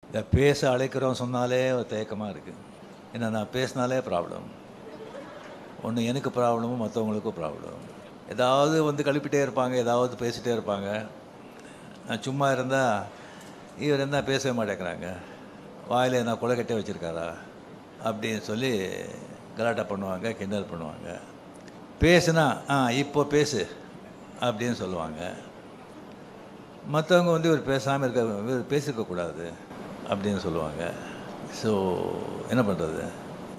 இந்த பேச அழைக்கிறோம் சொன்னாலே ஒரு தயக்கமாக இருக்குது. ஏன்னா நான் பேசினாலே ப்ராப்ளம். ஒன்று எனக்கு ப்ராப்ளமும் மற்றவங்களுக்கும் ப்ராப்ளம். ஏதாவது வந்து கழுப்பிட்டே இருப்பாங்க, ஏதாவது பேசிகிட்டே இருப்பாங்க. நான் சும்மா இருந்தால் இவர் என்ன பேசவே மாட்டேங்கிறாங்க, வாயில் என்ன கொலைக்கட்டே வச்சுருக்காரா அப்படின்னு சொல்லி கலாட்டா பண்ணுவாங்க, கிண்டல் பண்ணுவாங்க. பேசுனா இப்போ பேசு அப்படின்னு சொல்லுவாங்க. மற்றவங்க வந்து இவர் பேசாமல் இருக்க, இவர் பேசியிருக்கக்கூடாது அப்படின்னு சொல்லுவாங்க. ஸோ என்ன பண்ணுறது?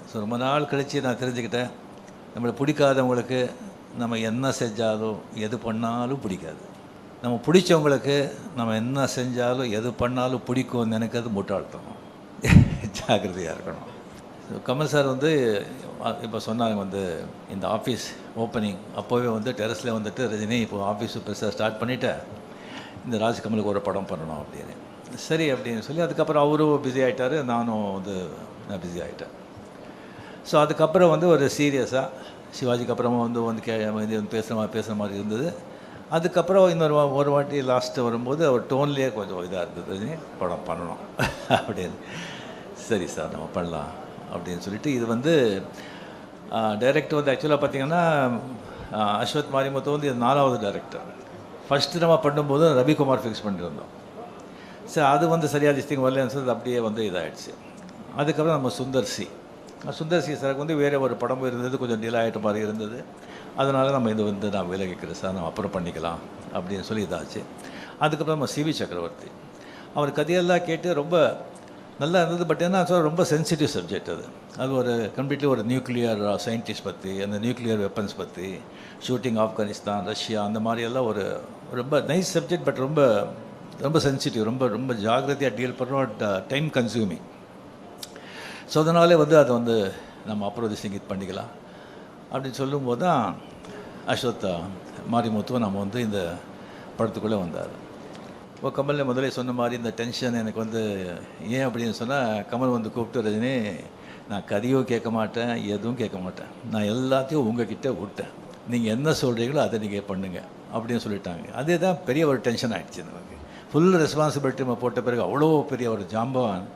ஸோ ரொம்ப நாள் கழித்து நான் தெரிஞ்சுக்கிட்டேன், நம்மளை பிடிக்காதவங்களுக்கு நம்ம என்ன செஞ்சாலும் எது பண்ணாலும் பிடிக்காது. நம்ம பிடிச்சவங்களுக்கு நம்ம என்ன செஞ்சாலும் எது பண்ணாலும் பிடிக்கும்னு நினைக்கிறது முட்டாள்தனம். ஜாக்கிரதையாக இருக்கணும். ஸோ கமல் சார் வந்து இப்போ சொன்னாங்க வந்து இந்த ஆஃபீஸ் ஓப்பனிங் அப்போவே வந்து டெரஸில் வந்துட்டு ரஜினி இப்போது ஆஃபீஸ் பெருசாக ஸ்டார்ட் பண்ணிவிட்டேன், இந்த ராஜ்கமலுக்கு ஒரு படம் பண்ணணும் அப்படின்னு. சரி அப்படின்னு சொல்லி அதுக்கப்புறம் அவரும் பிஸி ஆகிட்டார், நானும் வந்து நான் பிஸி ஆகிட்டேன். ஸோ அதுக்கப்புறம் வந்து ஒரு சீரியஸாக சிவாஜிக்கு அப்புறமா வந்து பேசுகிற மாதிரி இருந்தது. அதுக்கப்புறம் ஒரு வாட்டி லாஸ்ட்டு வரும்போது அவர் டோன்லேயே கொஞ்சம் இதாக இருந்தது, படம் பண்ணணும் அப்படின்னு. சரி சார் நம்ம பண்ணலாம் அப்படின்னு சொல்லிட்டு இது வந்து டைரக்டர் வந்து ஆக்சுவலாக பார்த்திங்கன்னா அஸ்வத் மாரிமுத்து வந்து இது 4வது டைரக்டர். ஃபஸ்ட்டு நம்ம பண்ணும்போது ரவிக்குமார் ஃபிக்ஸ் பண்ணியிருந்தோம். சரி அது வந்து சரியாக டிஸ்டிங் வரலன்னு சொல்லி அப்படியே வந்து இதாகிடுச்சு. அதுக்கப்புறம் நம்ம சுந்தர்சி சாருக்கு வந்து வேறு ஒரு படம் இருந்தது, கொஞ்சம் டிலே ஆகிட்ட மாதிரி இருந்தது. அதனால் நம்ம இது வந்து நான் விலகிக்கிறேன் சார், நம்ம அப்புறம் பண்ணிக்கலாம் அப்படின்னு சொல்லி இதாச்சு. அதுக்கப்புறம் நம்ம சிவி சக்கரவர்த்தி, அவர் கதையெல்லாம் கேட்டு ரொம்ப நல்லா இருந்தது. பட் என்ன சொல்ல, ரொம்ப சென்சிட்டிவ் சப்ஜெக்ட் அது ஒரு கம்ப்ளீட்லி ஒரு நியூக்ளியர் சயின்டிஸ்ட் பற்றி, அந்த நியூக்ளியர் வெப்பன்ஸ் பற்றி, ஷூட்டிங் ஆப்கானிஸ்தான், ரஷ்யா, அந்த மாதிரியெல்லாம் ஒரு ரொம்ப நைஸ் சப்ஜெக்ட். பட் ரொம்ப ரொம்ப சென்சிட்டிவ், ரொம்ப ரொம்ப ஜாகிரதையாக டீல் பண்ணுறோம், டைம் கன்சியூமிங். ஸோ அதனாலே வந்து அதை வந்து நம்ம அப்புறம் இது பண்ணிக்கலாம் அப்படின்னு சொல்லும்போது தான் அஸ்வத் மாரிமுத்துவை நம்ம வந்து இந்த படத்துக்குள்ளே வந்தார். இப்போ கமலில் முதலே சொன்ன மாதிரி இந்த டென்ஷன் எனக்கு வந்து ஏன் அப்படின்னு சொன்னால், கமல் வந்து கூப்பிட்டு ரஜினி நான் கதையும் கேட்க மாட்டேன், எதுவும் கேட்க மாட்டேன், நான் எல்லாத்தையும் உங்ககிட்ட விட்டேன், நீங்கள் என்ன சொல்கிறீங்களோ அதை நீங்கள் பண்ணுங்கள் அப்படின்னு சொல்லிட்டாங்க. அதே தான் பெரிய ஒரு டென்ஷன் ஆகிடுச்சு நமக்கு. ஃபுல் ரெஸ்பான்சிபிலிட்டி நம்ம போட்ட பிறகு அவ்வளோ பெரிய ஒரு ஜாம்பவான்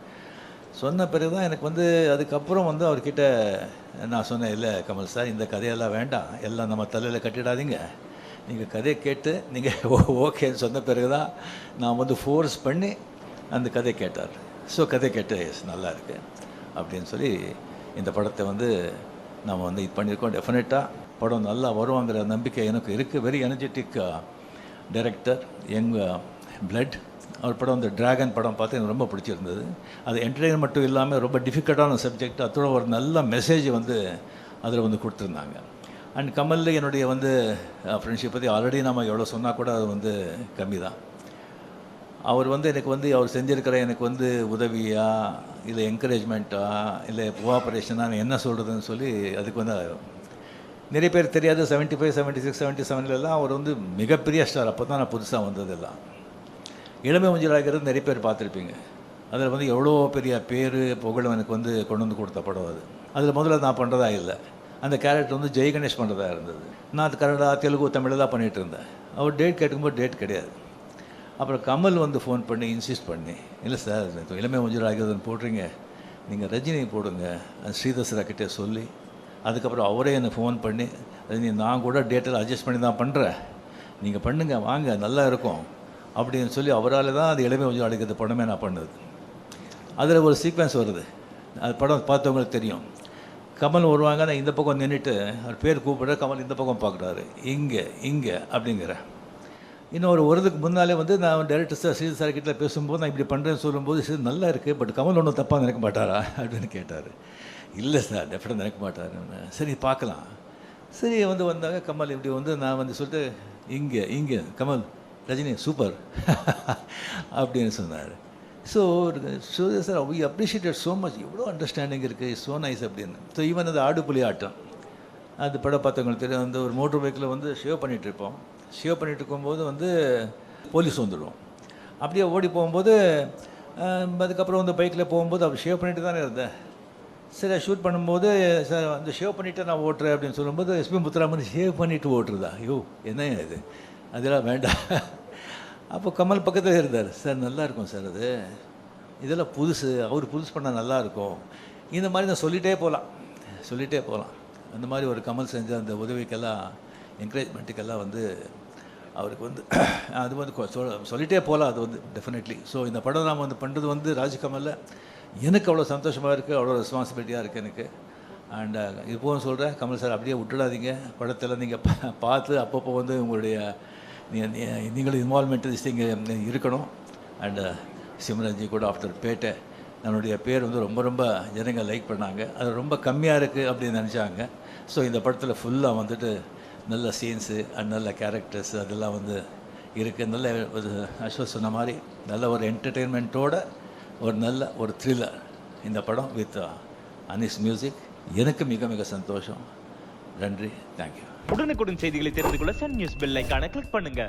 சொன்ன பிறகு தான் எனக்கு வந்து அதுக்கப்புறம் வந்து அவர்கிட்ட நான் சொன்னேன், இல்லை கமல் சார் இந்த கதையெல்லாம் வேண்டாம், எல்லாம் நம்ம தலையில் கட்டிடாதீங்க, நீங்கள் கதையை கேட்டு நீங்கள் ஓகேன்னு சொன்ன பிறகு தான் நான் வந்து ஃபோர்ஸ் பண்ணி அந்த கதை கேட்டார். ஸோ கதை கேட்டு நல்லா இருக்குது அப்படின்னு சொல்லி இந்த படத்தை வந்து நம்ம வந்து இது பண்ணியிருக்கோம். டெஃபினட்டாக படம் நல்லா வருவாங்கிற நம்பிக்கை எனக்கு இருக்குது. Very energetic director, young blood. அவர் படம் அந்த டிராகன் படம் பார்த்து எனக்கு ரொம்ப பிடிச்சிருந்தது. அது என்டர்டெயின் மட்டும் இல்லாமல் ரொம்ப டிஃபிகல்ட்டான சப்ஜெக்ட், அதோட ஒரு நல்ல மெசேஜ் வந்து அதில் வந்து கொடுத்துருந்தாங்க. அண்ட் கமலில் என்னுடைய வந்து ஃப்ரெண்ட்ஷிப் பற்றி ஆல்ரெடி நம்ம எவ்வளோ சொன்னால் கூட அது வந்து கம்மி தான். அவர் வந்து எனக்கு வந்து அவர் செஞ்சுருக்கிற எனக்கு வந்து உதவியா இல்லை என்கரேஜ்மெண்ட்டாக இல்லை கோஆப்ரேஷனாக என்ன சொல்கிறதுன்னு சொல்லி அதுக்கு வந்து நிறைய பேர் தெரியாது. 75, 76, 77 அவர் வந்து மிகப்பெரிய ஸ்டார். அப்போ தான் நான் புதுசாக வந்ததெல்லாம். இளமை மஞ்சளாகிறது நிறைய பேர் பார்த்துருப்பீங்க. அதில் வந்து எவ்வளோ பெரிய பேர் புகழும் எனக்கு வந்து கொண்டு வந்து கொடுத்த படம் அது. அதில் முதல்ல நான் பண்ணுறதா இல்லை, அந்த கேரக்டர் வந்து ஜெய் கணேஷ் பண்ணுறதா இருந்தது. நான் அது கன்னடா, தெலுங்கு, தமிழெல்லாம் பண்ணிகிட்டு இருந்தேன். அவர் டேட் கேட்கும்போது டேட் கிடையாது. அப்புறம் கமல் வந்து ஃபோன் பண்ணி இன்சிஸ்ட் பண்ணி, இல்லை சார் இளமை மஞ்சளாகிறதுன்னு போடுறீங்க, நீங்கள் ரஜினி போடுங்க ஸ்ரீதர் கிட்டே சொல்லி. அதுக்கப்புறம் அவரே என்னை ஃபோன் பண்ணி, ரஜினி நான் கூட டேட்டில் அட்ஜஸ்ட் பண்ணி தான் பண்ணுறேன், நீங்கள் பண்ணுங்கள் வாங்க நல்லா இருக்கும் அப்படின்னு சொல்லி அவரால் தான் அது இளமை கொஞ்சம் அழைக்கிறது படமே நான் பண்ணது. அதில் ஒரு சீக்வன்ஸ் வருது, அது படம் பார்த்தவங்களுக்கு தெரியும். கமல் வருவாங்க, நான் இந்த பக்கம் நின்றுட்டு அவர் பேர் கூப்பிட்ற, கமல் இந்த பக்கம் பார்க்குறாரு, இங்கே அப்படிங்கிற. இன்னும் ஒரு வருதுக்கு முன்னாலே வந்து நான் டைரக்டர் சார் ஸ்ரீதர் சார் கிட்ட பேசும்போது நான் இப்படி பண்ணுறேன்னு சொல்லும்போது, சரி நல்லா இருக்குது, பட் கமல் ஒன்றும் தப்பாக நினைக்க மாட்டாரா அப்படின்னு கேட்டார். இல்லை சார் டெஃபினட்டாக நினைக்க மாட்டார். சரி பார்க்கலாம். சரி வந்து வந்தாங்க கமல் இப்படி வந்து நான் வந்து சொல்லிட்டு இங்கே கமல் ரஜினி சூப்பர் அப்படின்னு சொன்னார். So sir we appreciated so much, எவ்வளோ அண்டர்ஸ்டாண்டிங் இருக்குது, ஸோ நைஸ் அப்படின்னு. ஸோ ஈவன் அந்த ஆடுபுலி ஆட்டம் அது படம் பார்த்தவங்களுக்கு தெரியும். அந்த ஒரு மோட்டர் பைக்கில் வந்து ஷேவ் பண்ணிகிட்ருப்போம். ஷேவ் பண்ணிகிட்டு இருக்கும்போது வந்து போலீஸ் வந்துடுவோம். அப்படியே ஓடி போகும்போது அதுக்கப்புறம் வந்து பைக்கில் போகும்போது அவர் ஷேவ் பண்ணிட்டு தானே இருந்தேன். சரி ஷூட் பண்ணும்போது சார் அந்த ஷேவ் பண்ணிவிட்டு நான் ஓட்டுறேன் அப்படின்னு சொல்லும்போது எஸ்பி முத்துராமன் ஷேவ் பண்ணிவிட்டு ஓட்டுறதா, ஐயோ என்ன இது, அதெல்லாம் வேண்டாம். அப்போ கமல் பக்கத்தில் இருந்தார். சார் நல்லாயிருக்கும் சார் அது, இதெல்லாம் புதுசு, அவர் புதுசு பண்ணால் நல்லாயிருக்கும். இந்த மாதிரி நான் சொல்லிகிட்டே போகலாம். அந்த மாதிரி ஒரு கமல் செஞ்ச அந்த உதவிக்கெல்லாம், என்கரேஜ்மெண்ட்டுக்கெல்லாம் வந்து அவருக்கு வந்து அது வந்து சொல்லிகிட்டே போகலாம். அது வந்து டெஃபினெட்லி. ஸோ இந்த படம் நாம் வந்து பண்ணுறது வந்து ராஜ்கமலில் எனக்கு அவ்வளோ சந்தோஷமாக இருக்குது, அவ்வளோ ரெஸ்பான்சிபிலிட்டியாக இருக்குது எனக்கு. அண்ட் இப்போவும் சொல்கிறேன், கமல் சார் அப்படியே விட்டுடாதீங்க. படத்தில் நீங்கள் பார்த்து அப்பப்போ வந்து உங்களுடைய நீங்களும் இன்வால்மெண்ட் இங்கே இருக்கணும். அண்டு சிம்ரன்ஜி கூட ஆஃப்டர் பேட்டை நம்மளுடைய பேர் வந்து ரொம்ப ரொம்ப ஜனங்க லைக் பண்ணாங்க. அது ரொம்ப கம்மியாக இருக்குது அப்படின்னு நினச்சாங்க. ஸோ இந்த படத்தில் ஃபுல்லாக வந்துட்டு நல்ல சீன்ஸு அண்ட் நல்ல கேரக்டர்ஸ் அதெல்லாம் வந்து இருக்குது. நல்ல ஒரு அஸ்வத் சொன்ன மாதிரி நல்ல ஒரு என்டர்டெயின்மெண்ட்டோட நல்ல ஒரு த்ரில்லர் இந்த படம் வித் அனீஸ் மியூசிக். எனக்கு மிக மிக சந்தோஷம். நன்றி, தேங்க்யூ. உடனுக்குடன் செய்திகளை தெரிந்து கொள்ள சன் நியூஸ் பெல் ஐகானை கிளிக் பண்ணுங்க.